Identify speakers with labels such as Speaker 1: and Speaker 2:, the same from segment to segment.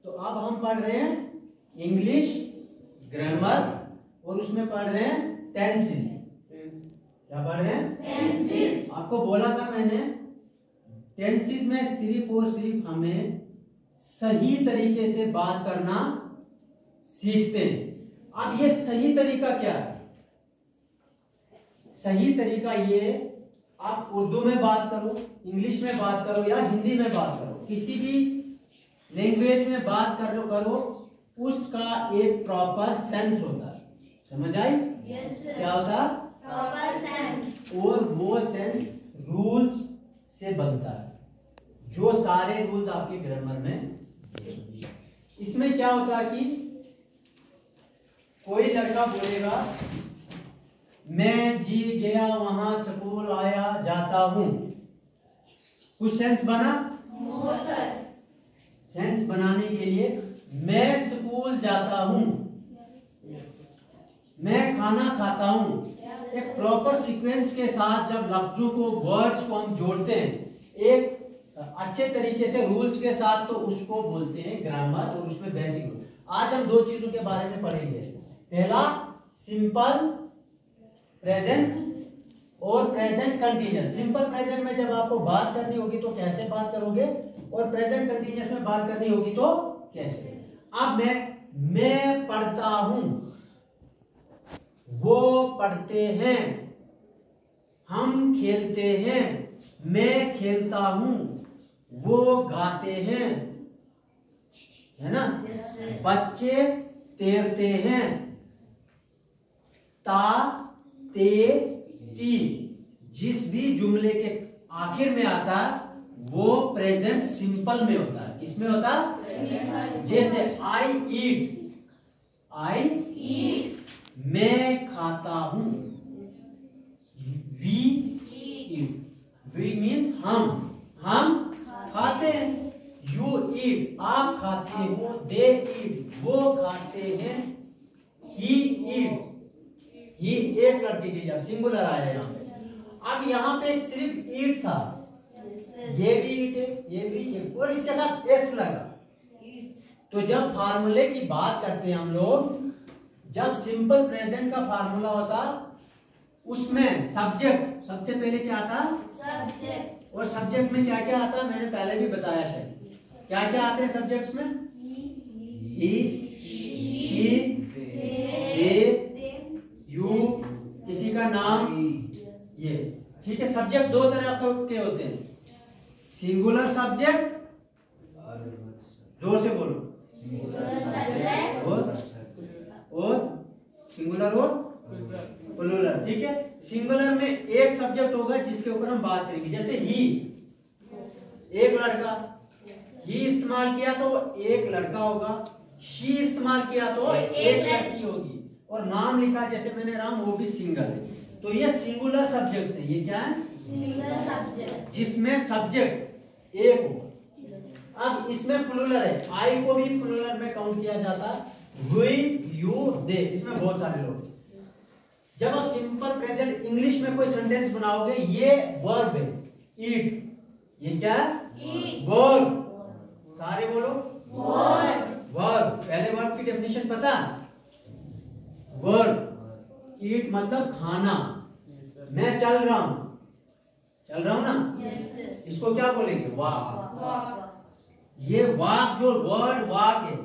Speaker 1: तो अब हम पढ़ रहे हैं इंग्लिश ग्रामर और उसमें पढ़ रहे हैं टेंसेस। क्या पढ़ रहे हैं? टेंसेस। आपको बोला था मैंने टेंसेस में सिर्फ और सिर्फ हमें सही तरीके से बात करना सीखते हैं। अब ये सही तरीका क्या है? सही तरीका ये, आप उर्दू में बात करो, इंग्लिश में बात करो या हिंदी में बात करो, किसी भी लैंग्वेज में बात करो, उसका एक प्रॉपर सेंस होता है। समझ आई? क्या होता है? Proper sense. और वो सेंस रूल्स से बनता है, जो सारे रूल्स आपके ग्रामर में। इसमें क्या होता है कि कोई लड़का बोलेगा मैं जी गया वहां स्कूल आया जाता हूं, कुछ सेंस बना? सेंस बनाने के लिए मैं स्कूल जाता हूं, मैं खाना खाता हूं, एक प्रॉपर सीक्वेंस के साथ जब लफ्जों को, वर्ड्स को हम जोड़ते हैं एक अच्छे तरीके से रूल्स के साथ, तो उसको बोलते हैं ग्रामर। और उसमें बेसिक, आज हम दो चीजों के बारे में पढ़ेंगे। पहला सिंपल प्रेजेंट और प्रेजेंट कंटीन्यूअस। सिंपल प्रेजेंट में जब आपको बात करनी होगी तो कैसे बात करोगे, और प्रेजेंट कंटीन्यूअस में बात करनी होगी तो कैसे। अब मैं पढ़ता हूं, वो पढ़ते हैं, हम खेलते हैं, मैं खेलता हूं, वो गाते हैं, है ना? बच्चे तैरते हैं, ता ते ती, जिस भी जुमले के आखिर में आता वो प्रेजेंट सिंपल में होता है। किसमें होता है? जैसे आई ईट, मैं खाता हूं, वी ईट, वी मीन्स हम खाते हैं, यू ईट, आप खाते हो, दे ईट, वो खाते हैं, ही ईट्स, ही एक लड़के की जब सिंगुलर आया यहाँ पे। अब यहाँ पे सिर्फ ईट था, ये भी ईट है, ये भी ईट, और इसके साथ एस लगा। तो जब फार्मूले की बात करते हैं हम लोग, जब सिंपल प्रेजेंट का फार्मूला होता उसमें सब्जेक्ट सबसे पहले क्या आता? सब्जेक्ट। और सब्जेक्ट में क्या क्या आता? मैंने पहले भी बताया शायद। क्या क्या आते हैं सब्जेक्ट्स में? ही, शी, दे, यू, किसी का नाम, ये। ठीक है। सब्जेक्ट दो तरह के होते हैं, सिंगुलर सब्जेक्ट, जोर से बोलो, और सिंगुलर और प्लूरल। ठीक है। सिंगुलर में एक सब्जेक्ट होगा जिसके ऊपर हम बात करेंगे। जैसे ही, एक लड़का, ही इस्तेमाल किया तो एक लड़का होगा, शी इस्तेमाल किया तो एक लड़की होगी, और नाम लिखा जैसे मैंने राम, वो भी सिंगल है। तो ये सिंगुलर सब्जेक्ट है। ये क्या है? सिंगुलर सब्जेक्ट, जिसमें सब्जेक्ट एक हो। अब इसमें प्लूरल है, आई को भी प्लूरल में काउंट किया जाता है, वी, यू, दे, इसमें बहुत सारे लोग। जब आप सिंपल प्रेजेंट इंग्लिश में कोई सेंटेंस बनाओगे, ये वर्ब है, ईट, ये क्या है? वर्ब। सारे बोलो, वर्ब। पहले वर्ब की डेफिनेशन पता? वर्ब, ईट मतलब खाना। मैं चल रहा हूं ना, इसको क्या बोलेंगे? वाक। ये वाक, जो वर्ड वाक है,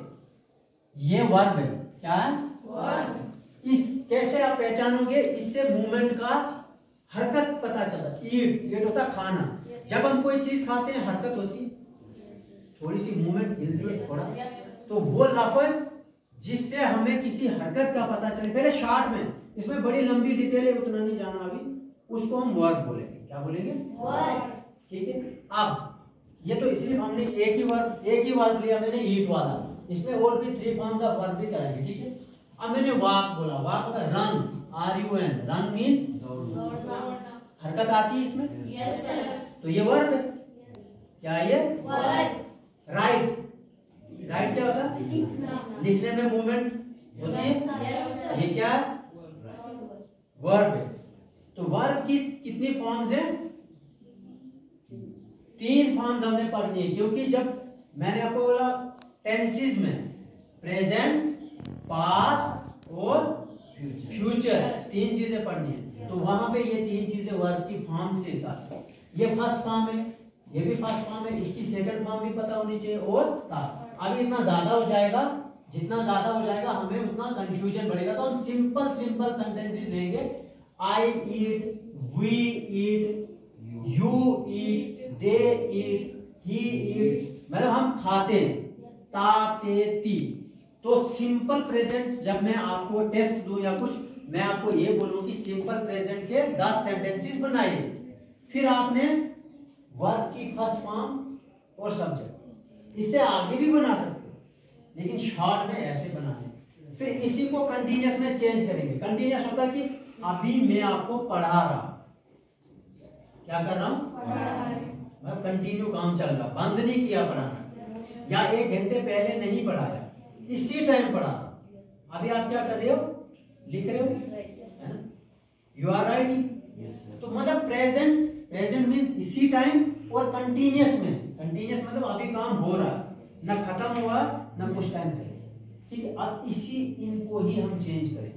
Speaker 1: ये वर्ब है। क्या है? वर्ब। इस कैसे आप पहचानोगे? इससे मूवमेंट का, हरकत पता चलता। ईट होता खाना। जब हम कोई चीज खाते हैं हरकत होती, थोड़ी सी मूवमेंट, हिलजुल थोड़ा, तो वो लफ्ज जिससे हमें किसी हरकत का पता चले। पहले शॉर्ट में, इसमें बड़ी लंबी डिटेल है, उतना नहीं जाना अभी, उसको हम वर्ब बोलेंगे। क्या बोलेंगे? वर्ब। ठीक है। अब ये तो इसलिए हमने एक ही वर्ब लिया मैंने, ईट वाला। इसमें और भी 3 फॉर्म्स ऑफ वर्ब भी करेंगे। ठीक है। अब मैंने वाक बोला, वाक होता रन, RUN, रन मीन हरकत आती है इसमें। Yes sir. तो ये वर्ब है। क्या है ये? वर्ब। राइट क्या होता है? लिखने में मूवमेंट होती है। ये क्या है? वर्ब है। तो वर्ब की कितनी फॉर्म्स हैं? 3 फॉर्म्स हमने पढ़नी है, क्योंकि जब मैंने आपको बोला टेंसेस में प्रेजेंट, पास्ट और फ्यूचर, तीन चीजें पढ़नी है। तो वहां पे ये तीन चीजें वर्ब की फॉर्म्स के साथ, ये फर्स्ट फॉर्म है, ये भी फर्स्ट फॉर्म है, इसकी सेकंड फॉर्म भी पता होनी चाहिए और था। अभी इतना ज्यादा हो जाएगा, जितना ज्यादा हो जाएगा हमें उतना कंफ्यूजन बढ़ेगा। तो हम सिंपल सिंपल सेंटेंसेस लेंगे। आई ईट, वी ईट, यू ईट, दे ईट, ही ईट, मतलब हम खाते हैं। ता, ते, ती। तो सिंपल प्रेजेंट जब मैं आपको टेस्ट दूं या कुछ, मैं आपको ये बोलूं कि सिंपल प्रेजेंट के 10 सेंटेंसेस बनाइए, फिर आपने वर्ब की फर्स्ट फॉर्म और सब्जेक्ट, इससे आगे भी बना सकते हो, लेकिन शॉर्ट में ऐसे बनाने। फिर इसी को कंटिन्यूअस में चेंज करेंगे। कंटिन्यूअस होता कि अभी मैं आपको पढ़ा रहा, क्या कर रहा हूं, मैं कंटिन्यू काम चल रहा, बंद नहीं किया पढ़ाना, या 1 घंटे पहले नहीं पढ़ाया, इसी टाइम पढ़ा। अभी आप क्या कर रहे हो, लिख रहे हो, है ना, यू आर राइटिंग। तो मतलब प्रेजेंट, प्रेजेंट मींस इसी टाइम, और कंटिन्यूअस में, कंटिन्यूअस मतलब अभी काम हो रहा है, ना खत्म हुआ ना कुछ टाइम पहले, ठीक है। अब इसी इनको ही हम चेंज करें,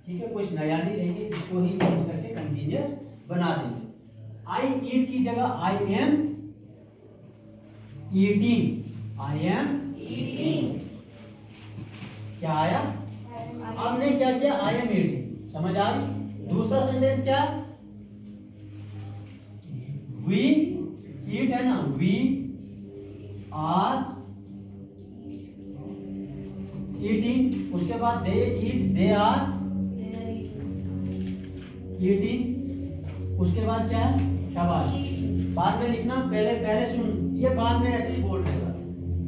Speaker 1: ठीक है, कुछ नया नहीं लेंगे, इसको ही चेंज करके कंटिन्यूअस बना देंगे। आई ईट की जगह I am eating, I am eating, क्या आया, आपने क्या किया, आई एम ईटिंग, समझ आ रही। दूसरा सेंटेंस क्या, वी ईट है ना, वी आर ईटिंग, उसके बाद दे ईट, दे आर ईटिंग, उसके बाद क्या है, शाबाश, बाद में लिखना, पहले पहले सुन, ये बाद में ऐसे ही बोल देगा।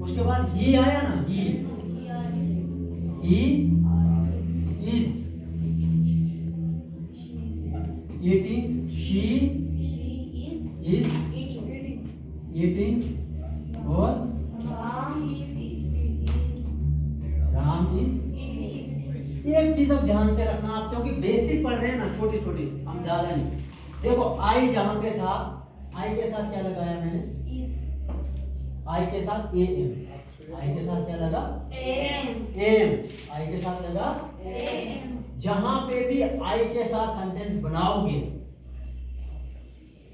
Speaker 1: उसके बाद ही आया ना, he is eating, she is eating, और राम इज। एक चीज अब ध्यान से रखना आप, क्योंकि बेसिक पढ़ रहे हैं ना, छोटी छोटी, हम ज्यादा नहीं। देखो आई जहां पे था, आई के साथ क्या लगाया मैंने, आई के साथ ए एम, आई के साथ क्या लगा, एम, आई के साथ लगा एम। जहां पे भी आई के साथ सेंटेंस बनाओगे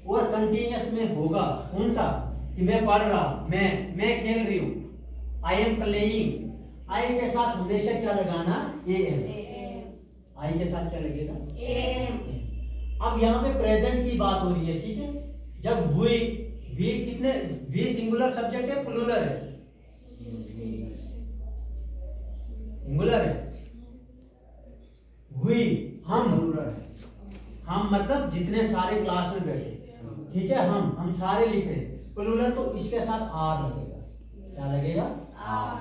Speaker 1: और कंटिन्यूअस में होगा, कौन सा, कि मैं पढ़ रहा, मैं खेल रही हूं, आई एम प्लेइंग, आई के साथ हमेशा क्या लगाना, ए एम, आई के साथ क्या लगेगा, एम। अब यहाँ पे प्रेजेंट की बात हो रही है, ठीक है। जब वी कितने, वी सिंगुलर सब्जेक्ट है, प्लूरल है, सिंगुलर है, वी हम मतलब जितने सारे क्लास में बैठे, ठीक है, हम सारे लिख रहे, प्लूरल, तो इसके साथ आर लगेगा, क्या लगेगा, आर।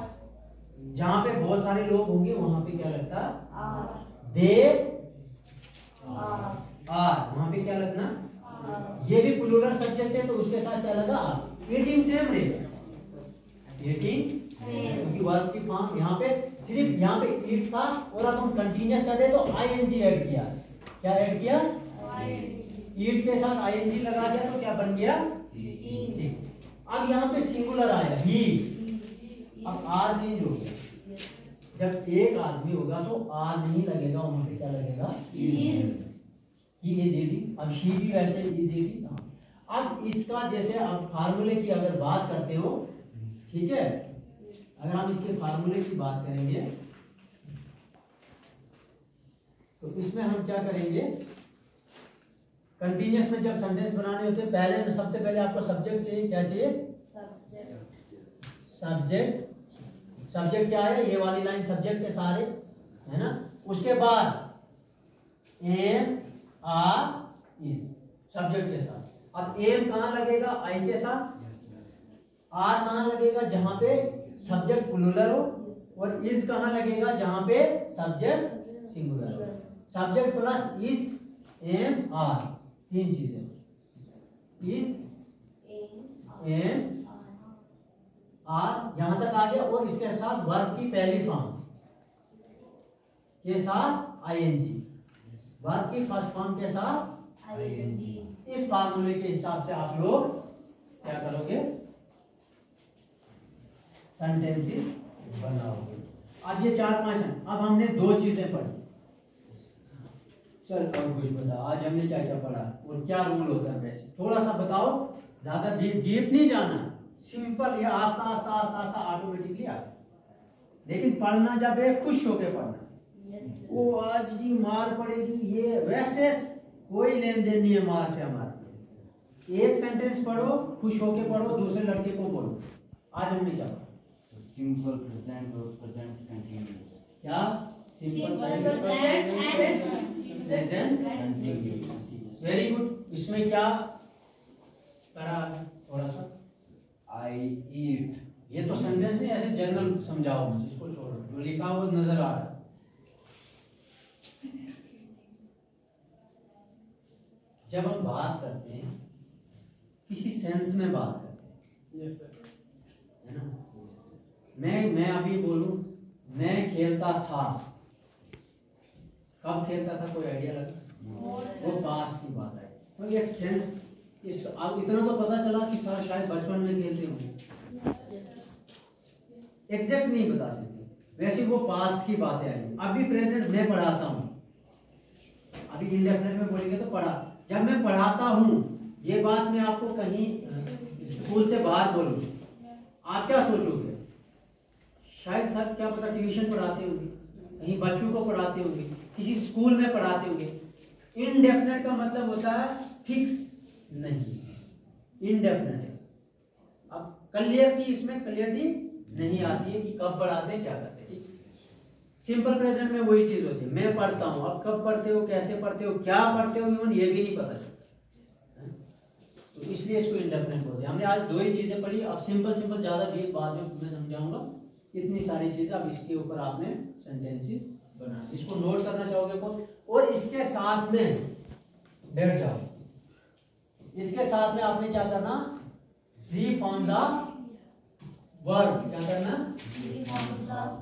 Speaker 1: जहां पे बहुत सारे लोग होंगे वहां पे क्या लगता है, दे आर, वहां पे क्या लगना, ये भी प्लूरल सब्जेक्ट है तो उसके साथ क्या लगा, ईटिंग सेम रहेगा, ईटिंग, क्योंकि वर्ब की फॉर्म यहाँ पे सिर्फ यहाँ पे ईट था, और अब हम कंटिन्यूअस कर रहे तो आईएनजी ऐड किया, क्या ऐड किया, ईट के साथ आईएनजी लगा दिया तो क्या बन गया, ठीक। अब यहाँ पे सिंगुलर आया, ही, अब आर चेंज हो गया, जब एक आदमी होगा तो आर नहीं लगेगा, वहां पे क्या लगेगा, ही इज ईटिंग। अब शी भी वैसे इज ईटिंग। अब इसका जैसे अब फार्मूले की अगर बात करते हो, ठीक है, अगर हम इसके फार्मूले की बात करेंगे तो इसमें हम क्या करेंगे, कंटिन्यूअस में जब सेंटेंस बनाने होते हैं, पहले सबसे पहले आपको सब्जेक्ट चाहिए, क्या चाहिए, सब्जेक्ट। सब्जेक्ट क्या है, ये वाली लाइन सब्जेक्ट के सारे, है ना। उसके बाद एम आर इज, सब्जेक्ट के साथ। अब एम कहां लगेगा, आई के साथ, आर कहां लगेगा, जहां पे सब्जेक्ट प्लूरल हो, और इज कहां लगेगा, जहां पे सब्जेक्ट सिंगुलर हो। Subject plus is am are, तीन चीजें, इज एम आर, यहां तक आ गया, और इसके साथ वर्ब की पहली फॉर्म के साथ आईएनजी, वर्ब की फर्स्ट फॉर्म के साथ आईएनजी। इस फार्मूले के हिसाब से आप लोग क्या करोगे, सेंटेंसेस बनाओगे। अब ये 4-5 हैं। अब हमने 2 चीजें पढ़ी। चल और कुछ बता, आज हमने क्या क्या पढ़ा और क्या रूल होता है? वैसे थोड़ा सा बताओ, ज्यादा डीप नहीं जाना, सिंपल, ये आस्ता आस्ता आस्ता आस्ता ऑटोमेटिकली आ। लेकिन पढ़ना जब है खुश होके पढ़ना। वो आज जी मार पड़ेगी, ये वैसे कोई लेन देन नहीं है मार से हमारा। एक सेंटेंस पढ़ो, खुश होके पढ़ो, दूसरे लड़के को बोलो। आज हमने क्या पढ़ा?
Speaker 2: सिंपल प्रेजेंट और प्रेजेंट कंटिन्यूअस।
Speaker 1: क्या? Simple present. Very good. इसमें क्या पढ़ा? थोड़ा सा
Speaker 2: आई ईट।
Speaker 1: ये तो सेंटेंस नहीं, ऐसे जनरल समझाओ मुझे, इसको छोड़ो, जो लिखा हुआ नजर आ रहा है। जब हम बात करते हैं किसी सेंस में बात करते हैं, है ना? मैं अभी बोलूं मैं खेलता था, कब खेलता था कोई आइडिया लगा? वो पास्ट की बात है। तो एक सेंस इस, अब इतना तो पता चला कि सर शायद बचपन में खेलते होंगे, एग्जैक्ट नहीं बता सकते, वैसे वो पास्ट की बातें आई। अभी प्रेजेंट मैं पढ़ाता हूँ, अभी इंडेफिनिट में बोलेंगे तो पढ़ा। जब मैं पढ़ाता हूँ, ये बात मैं आपको कहीं स्कूल से बाहर बोलूँ, आप क्या सोचोगे? शायद सर क्या पता ट्यूशन पढ़ाते होंगे, कहीं बच्चों को पढ़ाते होंगे, किसी स्कूल में पढ़ाते होंगे। इनडेफिनेट का मतलब होता है फिक्स नहीं, इनडेफिनेट है। अब क्लियरिटी, इसमें क्लियरिटी नहीं आती है कि कब पढ़ाते हैं, क्या करते हैं। ठीक, सिंपल प्रेजेंट में वही चीज होती है, मैं पढ़ता हूँ। अब कब पढ़ते हो, कैसे पढ़ते हो, क्या पढ़ते हो, इवन ये भी नहीं पता चलता, तो इसलिए इसको इंडेफिनेट बोलते हैं। हमने आज 2 ही चीजें पढ़ी। अब सिंपल सिंपल, ज्यादा डीप बाद में मैं समझाऊंगा। इतनी सारी चीजें, अब इसके ऊपर आपने सेंटेंसेस बनाना, इसको नोट करना चाहोगे कौन? और इसके साथ में बैठ जाओ। इसके साथ में आपने क्या करना? 3 फॉर्म्स ऑफ वर्ब। क्या करना? 3 फॉर्म्स ऑफ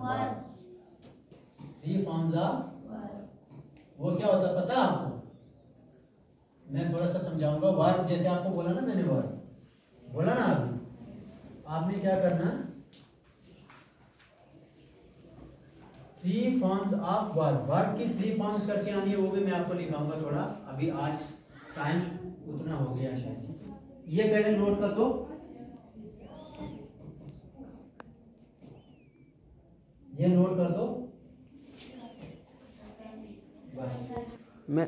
Speaker 1: वो क्या होता है पता आपको? मैं थोड़ा सा समझाऊंगा। वर्ब जैसे आपको बोला ना, मैंने वर्ब बोला ना, अभी आपने क्या करना? 3 फॉर्म्स ऑफ वर्ब। वर्ब की 3 फॉर्म्स करके आनी है, वो भी मैं आपको लिखाऊंगा थोड़ा। अभी आज टाइम उतना हो गया शायद। ये पहले नोट कर दो, ये नोट कर दो बस। मैं